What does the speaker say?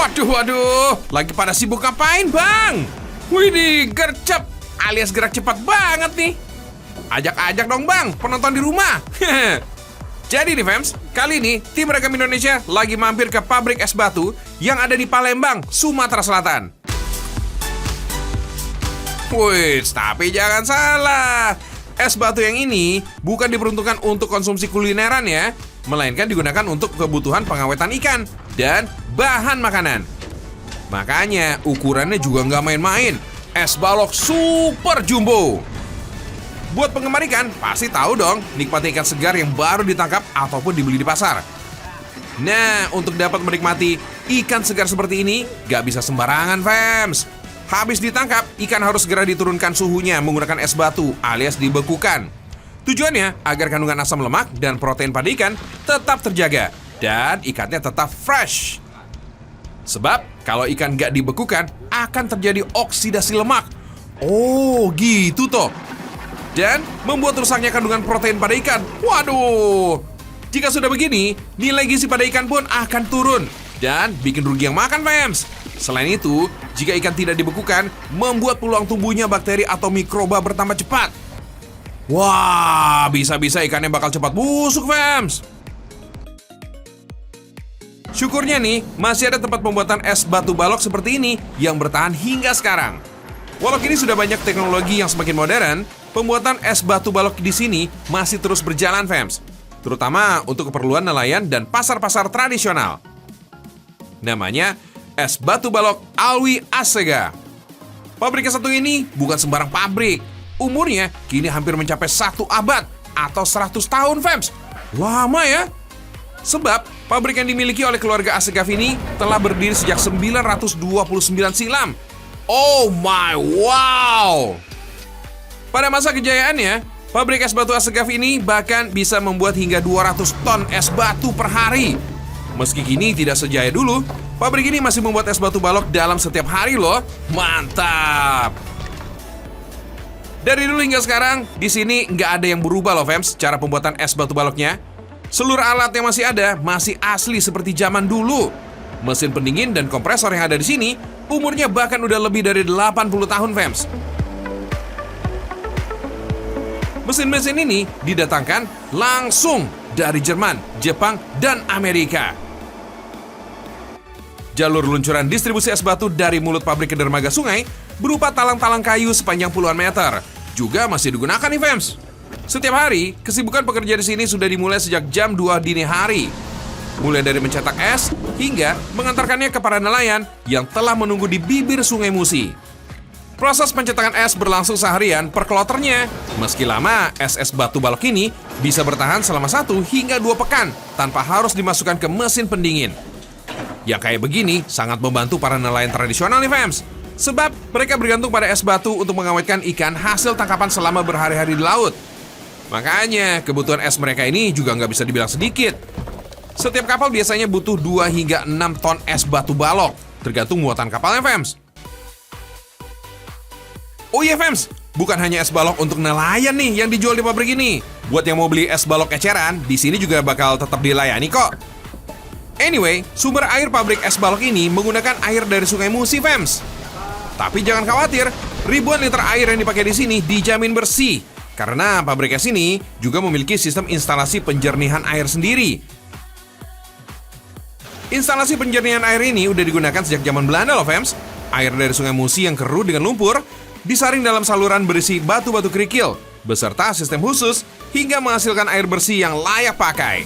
Waduh, waduh. Lagi pada sibuk ngapain, Bang? Widih, gercep alias gerak cepat banget nih. Ajak-ajak dong, Bang, penonton di rumah. Jadi nih, fans, kali ini tim Rekam Indonesia lagi mampir ke pabrik es batu yang ada di Palembang, Sumatera Selatan. Wih, tapi jangan salah. Es batu yang ini bukan diperuntukkan untuk konsumsi kulineran ya, melainkan digunakan untuk kebutuhan pengawetan ikan dan bahan makanan. Makanya ukurannya juga nggak main-main. Es balok super jumbo. Buat penggemar ikan, pasti tahu dong nikmati ikan segar yang baru ditangkap ataupun dibeli di pasar. Nah, untuk dapat menikmati ikan segar seperti ini, gak bisa sembarangan, fams. Habis ditangkap, ikan harus segera diturunkan suhunya menggunakan es batu alias dibekukan. Tujuannya agar kandungan asam lemak dan protein pada ikan tetap terjaga dan ikannya tetap fresh. Sebab kalau ikan gak dibekukan, akan terjadi oksidasi lemak. Oh, gitu toh. Dan membuat rusaknya kandungan protein pada ikan. Waduh, jika sudah begini, nilai gizi pada ikan pun akan turun dan bikin rugi yang makan, fams. Selain itu, jika ikan tidak dibekukan, membuat peluang tumbuhnya bakteri atau mikroba bertambah cepat. Wah, bisa-bisa ikannya bakal cepat busuk, fams. Syukurnya nih, masih ada tempat pembuatan es batu balok seperti ini yang bertahan hingga sekarang. Walau kini sudah banyak teknologi yang semakin modern, pembuatan es batu balok di sini masih terus berjalan, fams. Terutama untuk keperluan nelayan dan pasar-pasar tradisional. Namanya es batu balok Alwi Asega. Pabrik yang satu ini bukan sembarang pabrik. Umurnya kini hampir mencapai 1 abad atau 100 tahun, fams. Lama ya? Sebab pabrik yang dimiliki oleh keluarga Asegaf ini telah berdiri sejak 929 silam. Oh my wow! Pada masa kejayaannya, pabrik es batu Asegaf ini bahkan bisa membuat hingga 200 ton es batu per hari. Meski kini tidak sejaya dulu, pabrik ini masih membuat es batu balok dalam setiap hari loh. Mantap! Dari dulu hingga sekarang, di sini nggak ada yang berubah loh, fams, cara pembuatan es batu baloknya. Seluruh alat yang masih ada masih asli seperti zaman dulu. Mesin pendingin dan kompresor yang ada di sini umurnya bahkan udah lebih dari 80 tahun, fams. Mesin-mesin ini didatangkan langsung dari Jerman, Jepang, dan Amerika. Jalur luncuran distribusi es batu dari mulut pabrik ke dermaga sungai berupa talang-talang kayu sepanjang puluhan meter juga masih digunakan nih, fams. Setiap hari, kesibukan pekerja di sini sudah dimulai sejak jam 2 dini hari. Mulai dari mencetak es hingga mengantarkannya ke para nelayan yang telah menunggu di bibir Sungai Musi. Proses pencetakan es berlangsung seharian per kloternya. Meski lama, es batu balok ini bisa bertahan selama 1 hingga 2 pekan tanpa harus dimasukkan ke mesin pendingin. Yang kayak begini sangat membantu para nelayan tradisional nih, fams. Sebab mereka bergantung pada es batu untuk mengawetkan ikan hasil tangkapan selama berhari-hari di laut. Makanya kebutuhan es mereka ini juga nggak bisa dibilang sedikit. Setiap kapal biasanya butuh 2 hingga 6 ton es batu balok, tergantung muatan kapalnya, fams. Oh iya, fams, bukan hanya es balok untuk nelayan nih yang dijual di pabrik ini. Buat yang mau beli es balok eceran, di sini juga bakal tetap dilayani kok. Anyway, sumber air pabrik es balok ini menggunakan air dari Sungai Musi, fams. Tapi jangan khawatir, ribuan liter air yang dipakai di sini dijamin bersih. Karena pabrik es ini juga memiliki sistem instalasi penjernihan air sendiri. Instalasi penjernihan air ini udah digunakan sejak zaman Belanda loh, fams. Air dari Sungai Musi yang keruh dengan lumpur disaring dalam saluran berisi batu-batu kerikil beserta sistem khusus hingga menghasilkan air bersih yang layak pakai.